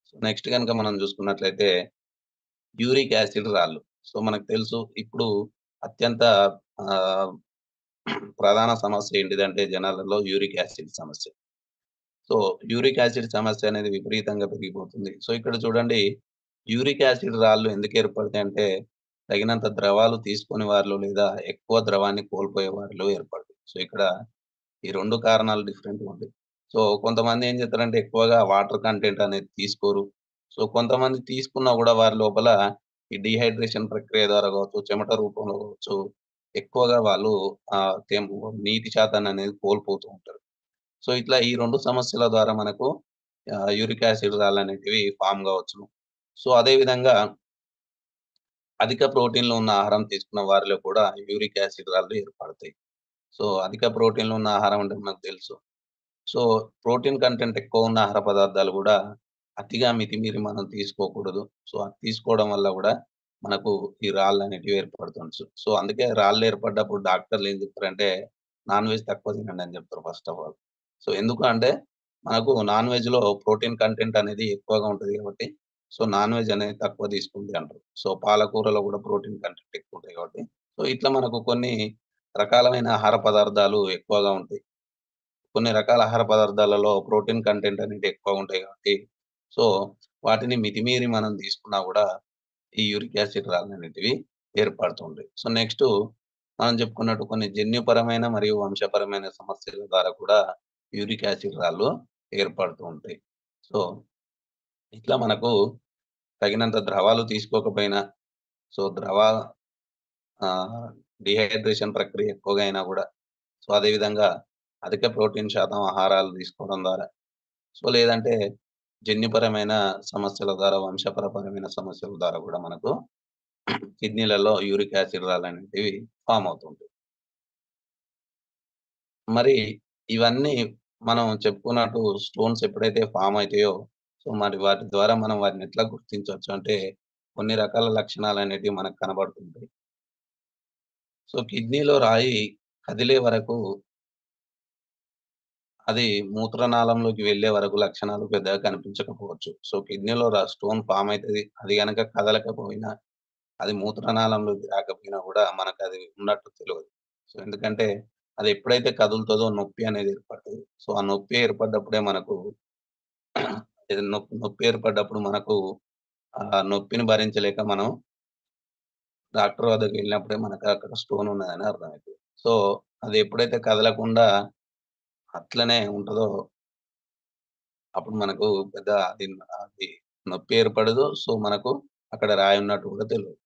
సో, నెక్స్ట్ గనుక మనం జూసుకున్నట్లయితే యూరిక్ యాసిడ్ రాళ్ళు. సో, మనకు తెలుసు ఇప్పుడు అత్యంత ఆహ్, ప్రధాన సమస్య ఏంటిదంటే జనాలలో యూరిక్ యాసిడ్ సమస్య. సో, యూరిక్ యాసిడ్ సమస్య అనేది విపరీతంగా పెరిగిపోతుంది. సో, ఇక్కడ చూడండి యూరిక్ యాసిడ్ రాళ్ళు ఎందుకు ఏర్పడతాయంటే, తగినంత ద్రవాలు తీసుకొని వారిలో లేదా ఎక్కువ ద్రవాన్ని కోల్పోయే వారిలో ఏర్పడతాయి. సో, ఇక్కడ ఈ 2 కారణాలు డిఫరెంట్‌గా ఉంటాయి. సో, కొంతమంది ఏం చేస్తారంటే ఎక్కువగా వాటర్ కంటెంట్ అనేది తీసుకోరు. సో, కొంతమంది తీసుకున్నా గూడా వారి లోపల ఈ డీహైడ్రేషన్ ప్రక్రియ ద్వారా కావచ్చు, చెమట రూపంలో కావచ్చు, ఎక్కువగా వాళ్ళు నీటి శాతాన్ననేది కోల్పోతూ ఉంటారు. సో, ఇట్లా ఈ 2 సమస్యల ద్వారా మనకు యూరిక్ యాసిడ్ రాళ్ళనేటివి ఫార్మ్ గావచ్చును. సో, అదే విధంగా అధిక ప్రోటీన్‌లు ఉన్న ఆహారం తీసుకున్న వారిలో కూడా యూరిక్ యాసిడ్ రాళ్ళు ఏర్పడతాయి. సో, అధిక ప్రోటీన్‌లు ఉన్న ఆహారం అంటే మనకు తెలుసు. సో, ప్రోటీన్ కంటెంట్ ఎక్కువ ఉన్న ఆహార పదార్థాలు గూడా అతిగా మితిమీరి మనం తీసుకోకూడదు. సో, అది తీసుకోవడం వల్ల గూడా మనకు ఈ రాళ్ళనేటివి ఏర్పడుతుండొచ్చు. సో, అందుకే రాళ్ళు ఏర్పడ్డప్పుడు డాక్టర్‌లు ఏం చెప్తారంటే, నాన్ వెజ్ తక్కువ తినండి అని చెప్తారు ఫస్ట్ ఆఫ్ ఆల్. సో, ఎందుకు అంటే మనకు నాన్ వెజ్‌లో ప్రోటీన్ కంటెంట్ అనేది ఎక్కువగా ఉంటది కాబట్టి, సో, నాన్ వెజ్ అనేది తక్కువ తీసుకోండి అంటారు. సో, పాలకూరలో గూడా ప్రోటీన్ కంటెంట్ ఎక్కువ ఉంటాయి కాబట్టి, సో, ఇట్లా మనకు కొన్ని రకాలమైన ఆహార పదార్థాలు ఎక్కువగా ఉంటాయి. కొన్ని రకాల ఆహార పదార్థాలలో ప్రోటీన్ కంటెంట్ అనేది ఎక్కువ ఉంటాయి కాబట్టి, సో, వాటిని మితిమీరి మనం తీసుకున్నా గూడా ఈ యూరిక్ యాసిడ్ రాళ్ళనేటివి ఏర్పడుతుంటాయి. సో, నెక్స్టు మనం చెప్పుకున్నట్టు కొన్ని జన్యుపరమైన మరియు వంశపరమైన సమస్యల ద్వారా కూడా యూరిక్ యాసిడ్ రాళ్ళు ఏర్పడుతూ ఉంటాయి. సో, ఇట్లా మనకు తగినంత ద్రవాలు తీసుకోకపోయినా, సో, ఆహ్, డీహైడ్రేషన్ ప్రక్రియ ఎక్కువగా అయినా గూడా, సో, అదే విధంగా అధిక ప్రోటీన్ శాతం ఆహారాలు తీసుకోవడం ద్వారా, సో, లేదంటే జన్యుపరమైన సమస్యల ద్వారా, వంశపరపరమైన సమస్యల ద్వారా గూడా మనకు కిడ్నీలలో యూరిక్ యాసిడ్ రాళ్ళనేటివి ఫార్మ్ అవుతుంటాయి. మరి ఇవన్నీ మనం చెప్పుకున్నట్టు స్టోన్స్ ఎప్పుడైతే ఫార్మ్ అయితాయో, సో, మరి వాటి ద్వారా మనం వాటిని ఎట్లా గుర్తించొచ్చు అంటే, కొన్ని రకాల లక్షణాలనేటివి మనకు కనబడుతుంటాయి. సో, కిడ్నీలో రాయి కదిలే వరకు అది మూత్రనాళంలోకి వెళ్ళే వరకు లక్షణాలు పెద్దగా కనిపించకపోవచ్చు. సో, కిడ్నీలో స్టోన్ ఫార్మ్ అయితది. అది గనక కదలకపోయినా, అది మూత్రనాళంలోకి రాకపోయినా గూడా మనకది ఉన్నట్టు తెలవదు. సో, ఎందుకంటే అది ఎప్పుడైతే కదులుతదో నొప్పి అనేది ఏర్పడతది. సో, ఆ నొప్పి ఏర్పడ్డప్పుడే మనకు ఇది నొప్పి ఏర్పడ్డప్పుడు మనకు ఆ నొప్పిని భరించలేక మనం డాక్టర్ వద్దకెళ్ళినప్పుడే మనకు అక్కడ స్టోన్ ఉన్నదని అర్థమైతది. సో, అది ఎప్పుడైతే కదలకుండా అట్లనే ఉంటదో అప్పుడు మనకు పెద్ద అది అది నొప్పి ఏర్పడదు. సో, మనకు అక్కడ రాయి ఉన్నట్టు కూడా తెలవదు.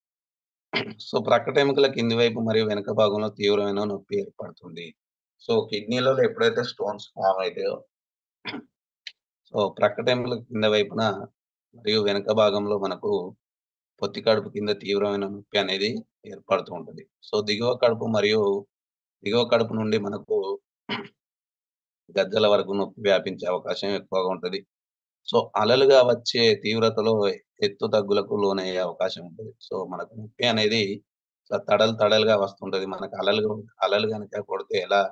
సో, ప్రక్కటెముకల కింది వైపు మరియు వెనక భాగంలో తీవ్రమైన నొప్పి ఏర్పడుతుంది. సో, కిడ్నీలలో ఎప్పుడైతే స్టోన్స్ ఫార్మ్ అయితాయో, సో, ప్రక్కటెముకల కింద వైపున మరియు వెనక భాగంలో మనకు పొత్తి కడుపు కింద తీవ్రమైన నొప్పి అనేది ఏర్పడుతూ ఉంటది. సో, దిగువ కడుపు నుండి మనకు గజ్జల వరకు నొప్పి వ్యాపించే అవకాశం ఎక్కువగా ఉంటది. సో, అలలుగా వచ్చే తీవ్రతలో హెత్తు తగ్గులకు లోనయ్యే అవకాశం ఉంటది. సో, మనకు నొప్పి అనేది తడలు తడలుగా వస్తుంటది. మనకు అలలు గనక కొడితే ఎలా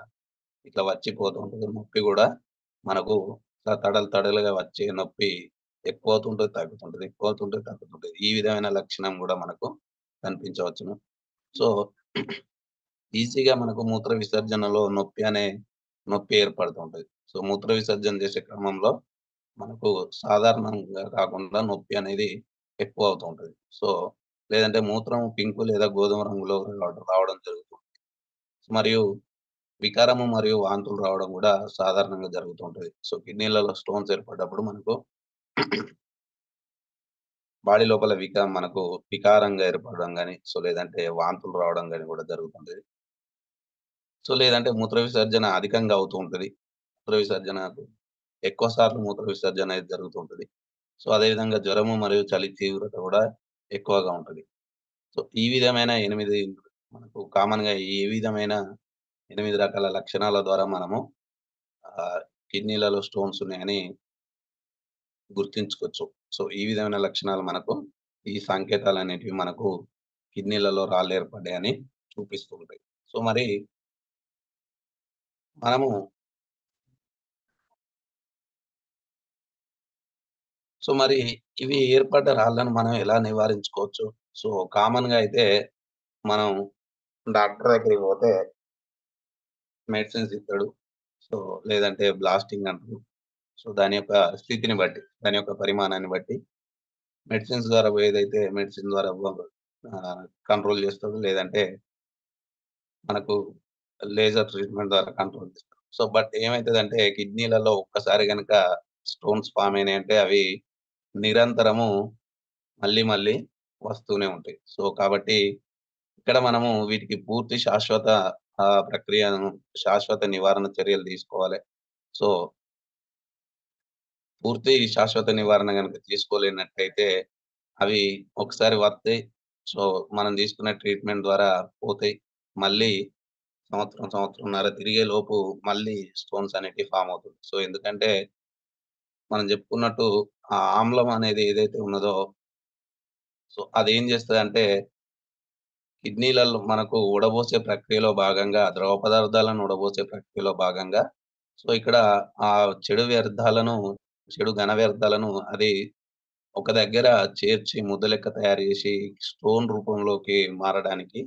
ఇట్లా వచ్చిపోతూ ఉంటదో నొప్పి గూడా మనకు తడలు తడలుగా వచ్చే నొప్పి ఎక్కువవుతుంటది, తగ్గుతుంటది. ఎక్కువవుతుంటది, తగ్గుతుంటది. ఈ విధమైన లక్షణం గూడా మనకు కనిపించవచ్చును. సో, ఈజీగా మనకు మూత్ర విసర్జనలో నొప్పి ఏర్పడుతూ ఉంటది. సో, మూత్ర విసర్జన చేసే క్రమంలో మనకు సాధారణంగా కాకుండా నొప్పి అనేది ఎక్కువవుతూ ఉంటది. సో, లేదంటే మూత్రం పింకు లేదా గోధుమ రంగులో రావడం జరుగుతుంది. మరియు వికారము మరియు వాంతులు రావడం గూడా సాధారణంగా జరుగుతూ ఉంటది. సో, కిడ్నీలలో స్టోన్స్ ఏర్పడ్డప్పుడు మనకు బాడీ లోపల మనకు వికారంగా ఏర్పడడం గాని, సో, లేదంటే వాంతులు రావడం గాని గూడా జరుగుతుంటది. సో, లేదంటే మూత్ర విసర్జన అధికంగా అవుతూ ఉంటది. మూత్ర విసర్జనకు ఎక్కువ సార్లు మూత్ర విసర్జన అనేది జరుగుతూ ఉంటది. సో, అదే విధంగా జ్వరము మరియు చలి తీవ్రత గూడా ఎక్కువగా ఉంటది. సో, ఈ విధమైన 8 మనకు కామన్‌గా ఈ విధమైన 8 రకాల లక్షణాల ద్వారా మనము ఆహ్, కిడ్నీలలో స్టోన్స్ ఉన్నాయని గుర్తించుకోవచ్చు. సో, ఈ విధమైన లక్షణాలు మనకు ఈ సంకేతాలనేటివి మనకు కిడ్నీలలో రాళ్ళు ఏర్పడ్డాయని చూపిస్తూ ఉంటాయి. సో, మరి మనము మరి ఇవి ఏర్పడ్డ రాళ్ళను మనం ఎలా నివారించుకోవచ్చు? సో, కామన్‌గా అయితే మనం డాక్టర్ దగ్గరికి పోతే మెడిసిన్స్ ఇత్తడు. సో, లేదంటే బ్లాస్టింగ్ అంటారు. సో, దాని యొక్క స్థితిని బట్టి, దాని యొక్క పరిమాణాన్ని బట్టి మెడిసిన్స్ ద్వారా పోయేదైతే మెడిసిన్ ద్వారా కంట్రోల్ చేస్తాడు. లేదంటే మనకు లేజర్ ట్రీట్‌మెంట్ ద్వారా కంట్రోల్ చేస్తాడు. సో, బట్ ఏమైతదంటే కిడ్నీలలో ఒక్కసారి గనక స్టోన్స్ ఫార్మ్ అయినాయంటే అవి నిరంతరము మళ్ళీ, మళ్ళీ వస్తూనే ఉంటాయి. సో, కాబట్టి ఇక్కడ మనము వీటికి పూర్తి శాశ్వత నివారణ చర్యలు తీసుకోవాలి. సో, పూర్తి శాశ్వత నివారణ గనుక తీసుకోలేనట్టయితే, అవి ఒకసారి వత్తయి. సో, మనం తీసుకునే ట్రీట్‌మెంట్ ద్వారా పోతాయి. మళ్ళీ సంవత్సరంన్నర తిరిగేలోపు మళ్ళీ స్టోన్స్ అనేటివి ఫార్మ్ అవుతుంది. సో, ఎందుకంటే మనం చెప్పుకున్నట్టు ఆ ఆమ్లం అనేది ఏదైతే ఉన్నదో, సో, అదేం చేస్తదంటే కిడ్నీలలో మనకు ఊడబోసే ప్రక్రియలో భాగంగా, ద్రవ పదార్థాలను ఊడబోసే ప్రక్రియలో భాగంగా, సో, ఇక్కడ ఆ చెడు వ్యర్థాలను, చెడు ఘన వ్యర్థాలను అది ఒక దగ్గర చేర్చి ముద్ద లెక్క తయారు చేసి స్టోన్ రూపంలోకి మారడానికి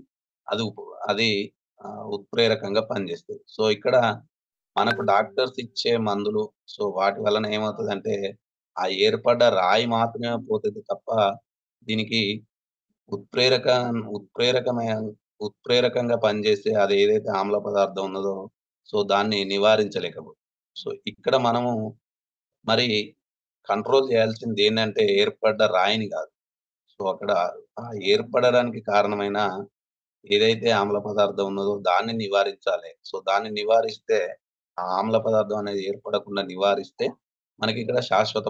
అది అది ఉత్ప్రేరకంగా పనిచేస్తది. సో, ఇక్కడ మనకు డాక్టర్స్ ఇచ్చే మందులు, సో, వాటి వలన ఏమవుతదంటే, ఆ ఏర్పడ్డ రాయి మాత్రమే పోతది తప్ప, దీనికి ఉత్ప్రేరక ఉత్ప్రేరకమైన ఉత్ప్రేరకంగా పనిచేసే అదేదైతే ఆమ్ల పదార్థం ఉన్నదో, సో, దాన్ని నివారించలేకపోతుంది. సో, ఇక్కడ మనము మరి కంట్రోల్ చేయాల్సిందేంటంటే ఏర్పడ్డ రాయిని కాదు. సో, అక్కడ ఆ ఏర్పడడానికి కారణమైన ఏదైతే ఆమ్ల పదార్థం ఉన్నదో దాన్ని నివారించాలి. సో, దాన్ని నివారిస్తే ఆ ఆమ్ల పదార్థం అనేది ఏర్పడకుండా నివారిస్తే మనకిక్కడ శాశ్వత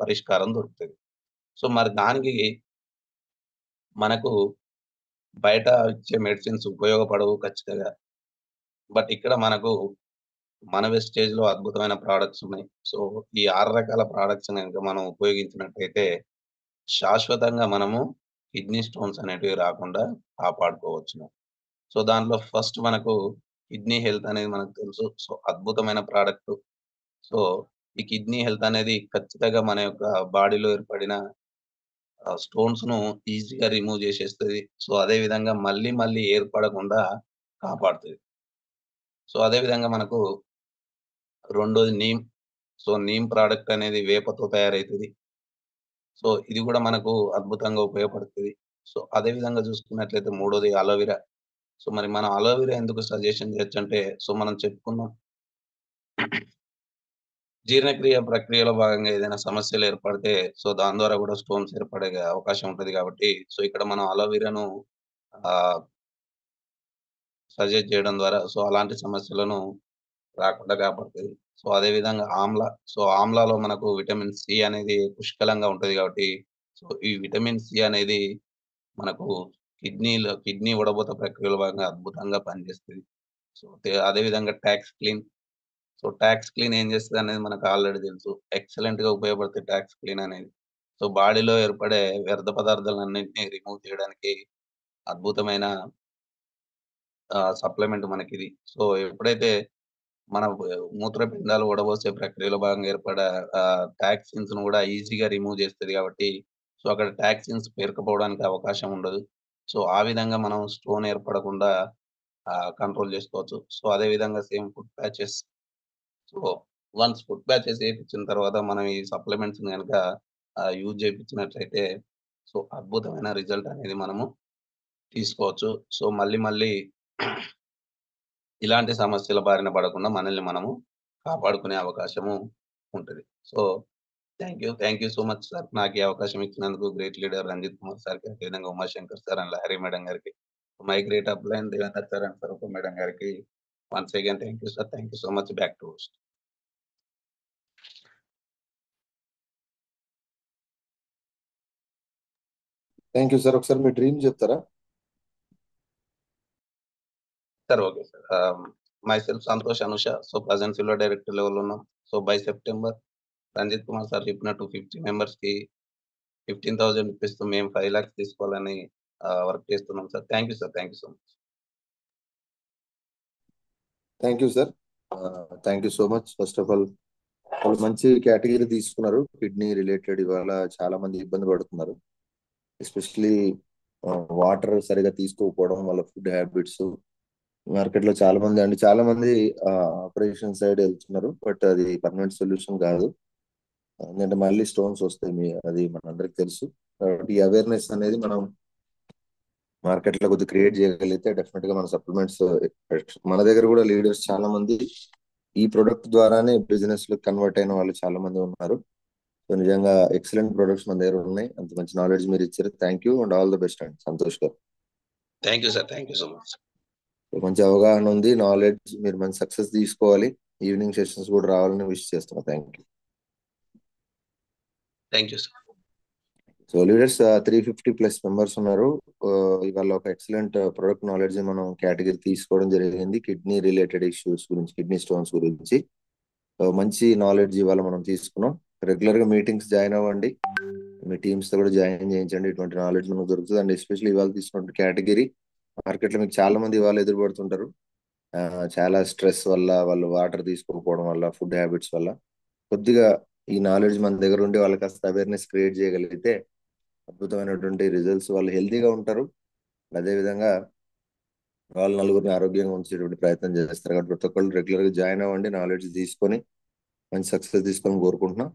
పరిష్కారం దొరుకుతది. సో, మరి దానికి మనకు బయట ఇచ్చే మెడిసిన్స్ ఉపయోగపడవు ఖచ్చితంగా. బట్ ఇక్కడ మనకు మన వెస్టేజ్‌లో అద్భుతమైన ప్రొడక్ట్స్ ఉన్నాయి. సో, ఈ 6 రకాల ప్రొడక్ట్స్‌ని గనుక మనం ఉపయోగించినట్టయితే శాశ్వతంగా మనము కిడ్నీ స్టోన్స్ అనేటివి రాకుండా కాపాడుకోవచ్చును. సో, దాంట్లో ఫస్ట్ మనకు కిడ్నీ హెల్త్ అనేది మనకు తెలుసు. సో, అద్భుతమైన ప్రొడక్ట్. సో, ఈ కిడ్నీ హెల్త్ అనేది ఖచ్చితంగా మన యొక్క బాడీలో ఏర్పడిన స్టోన్స్‌ను ఈజీగా రిమూవ్ చేసేస్తది. సో, అదే విధంగా మళ్ళీ మళ్ళీ ఏర్పడకుండా కాపాడుతది. సో, అదే విధంగా మనకు రెండోది నీమ్. సో, నీమ్ ప్రొడక్ట్ అనేది వేపతో తయారైతది. సో, ఇది గూడా మనకు అద్భుతంగా ఉపయోగపడుతది. సో, అదే విధంగా చూసుకున్నట్లయితే మూడోది అలోవెరా. సో, మరి మనం అలోవెరా ఎందుకు సజెషన్ చేయొచ్చంటే, సో, మనం చెప్పుకున్నాం జీర్ణక్రియ ప్రక్రియలో భాగంగా ఏదైనా సమస్యలు ఏర్పడితే, సో, దాని ద్వారా గూడా స్టోన్స్ ఏర్పడే అవకాశం ఉంటది గాబట్టి, సో, ఇక్కడ మనం అలోవెరాను ఆహ్, సజెస్ట్ చేయడం ద్వారా సో, అలాంటి సమస్యలను రాకుండా కాపాడుతది. సో, అదే విధంగా ఆమ్ల. సో, ఆమ్లాలో మనకు విటమిన్ సి అనేది పుష్కలంగా ఉంటది గాబట్టి, సో, ఈ విటమిన్ సి అనేది మనకు కిడ్నీ వడపోత ప్రక్రియలో భాగంగా అద్భుతంగా పనిచేస్తది. సో, అదే విధంగా talks clean. So, talks clean ఏం చేస్తదనేది మనకు ఆల్రెడీ తెలుసు. ఎక్సలెంట్‌గా ఉపయోగపడుతది టాక్స్ క్లీన్ అనేది. సో, బాడీలో ఏర్పడే వ్యర్థ పదార్థాలన్నింటిని రిమూవ్ చేయడానికి అద్భుతమైన సప్లిమెంట్ మనకిది. సో, ఎప్పుడైతే మన మూత్రపిండాలు వడబోసే ప్రక్రియలో భాగంగా ఏర్పడే టాక్సిన్స్‌ను గూడా ఈజీగా రిమూవ్ చేస్తది గాబట్టి, సో, అక్కడ టాక్సిన్స్ పేరుకుపోవడానికి అవకాశం ఉండదు. సో, ఆ విధంగా మనం స్టోన్ ఏర్పడకుండా కంట్రోల్ జేసుకోవచ్చు. సో, అదే విధంగా same food patches. So, once food patches ఏపిచ్చిన తర్వాత మనం ఈ సప్లిమెంట్స్‌ని గనక యూజ్ చేపిచ్చినట్లయితే, సో, అద్భుతమైన రిజల్ట్ అనేది మనము తీసుకోవచ్చు. సో, మళ్ళీ మళ్ళీ ఇలాంటి సమస్యల బారిన పడకుండా మనల్ని మనము కాపాడుకునే అవకాశము ఉంటది. So, thank you so much sir. నాకు ఈ అవకాశం ఇచ్చినందుకు గ్రేట్ లీడర్ రంజిత్ కుమార్ సార్‌కి, అదేవిధంగా Umashankar sir and Lahari madam గారికి, my great upline Devender sir and Swarupa madam గారికి once again thank you sir. Thank you so much. Back to host. Thank you sir. ఒకసారి మీ డ్రీమ్ చెప్తారా? Sir okay sir. Myself Santosh Anusha. So, present silver director లెవెల్‌లో ఉన్నాం. So, by September Ranjit Kumar sir చెప్పినట్టు 50 మెంబర్స్‌కి 15,000 ఇప్పిస్తూ మేము 5,00,000 తీసుకోవాలని వర్క్ చేస్తున్నాం sir. Thank you sir. Thank you so much. Thank you sir. Thank you so much. First of all వాళ్ళు మంచి category తీసుకున్నారు. కిడ్నీ రిలేటెడ్ ఇవాళ చాలా మంది ఇబ్బంది పడుతున్నారు. ఎస్పెషలీ వాటర్ సరిగా తీసుకోకపోవడం, వాళ్ళ ఫుడ్ హ్యాబిట్స్. మార్కెట్ లో చాలా మంది ఆపరేషన్ సైడ్ వెళ్తున్నారు. బట్ అది పర్మనెంట్ సొల్యూషన్ కాదు. ఎందుకంటే మళ్ళీ స్టోన్స్ వస్తాయి. అది మనందరికి తెలుసు. కాబట్టి ఈ అవేర్నెస్ అనేది మనం మార్కెట్ లో కొద్దిగా క్రియేట్ చేయగలిగితే డెఫినెట్ గా మన సప్లిమెంట్స్ మన దగ్గర కూడా లీడర్స్ చాలా మంది ఈ ప్రొడక్ట్ ద్వారానే బిజినెస్ లో కన్వర్ట్ అయిన వాళ్ళు చాలా మంది ఉన్నారు. సో నిజంగా ఎక్సలెంట్ ప్రొడక్ట్స్ మన దగ్గర ఉన్నాయి. అంత మంచి నాలెడ్జ్ మీరు ఇచ్చారు. Thank you and all the best అండి సంతోష్ గారు. Thank you sir. Thank you so much. మంచి అవగాహన ఉంది, నాలెడ్జ్. మీరు మంచి సక్సెస్ తీసుకోవాలి. ఈవినింగ్ సెషన్స్ కూడా రావాలని విష్ చేస్తున్నా. Thank you. Thank you sir. So leaders 350+ members ఉన్నారు. ఇవాళ ఒక ఎక్సలెంట్ ప్రొడక్ట్ నాలెడ్జ్ మనం కేటగిరీ తీసుకోవడం జరిగింది. కిడ్నీ రిలేటెడ్ ఇష్యూస్ గురించి, కిడ్నీ స్టోన్స్ గురించి మంచి నాలెడ్జ్ ఇవాళ మనం తీసుకున్నాం. రెగ్యులర్ గా మీటింగ్స్ జాయిన్ అవ్వండి. మీ టీమ్స్ తో కూడా జాయిన్ చేయించండి. ఇటువంటి నాలెడ్జ్ మనకు దొరుకుతుంది. అండ్ ఎస్పెషల్లీ ఇవాళ తీసుకున్న కేటగిరీ మార్కెట్ లో మీకు చాలా మంది ఇవాళ ఎదురుపడుతుంటారు. చాలా స్ట్రెస్ వల్ల, వాళ్ళు వాటర్ తీసుకోకపోవడం వల్ల, ఫుడ్ హ్యాబిట్స్ వల్ల. కొద్దిగా ఈ నాలెడ్జ్ మన దగ్గర ఉండి వాళ్ళకి కాస్త అవేర్నెస్ క్రియేట్ చేయగలిగితే అద్భుతమైనటువంటి రిజల్ట్స్. వాళ్ళు హెల్తీగా ఉంటారు. అదేవిధంగా వాళ్ళు నలుగురిని ఆరోగ్యంగా ఉంచేటువంటి ప్రయత్నం చేస్తారు కాబట్టి ప్రతి ఒక్కళ్ళు రెగ్యులర్ గా జాయిన్ అవ్వండి, నాలెడ్జ్ తీసుకొని మంచి సక్సెస్ తీసుకొని కోరుకుంటున్నాం.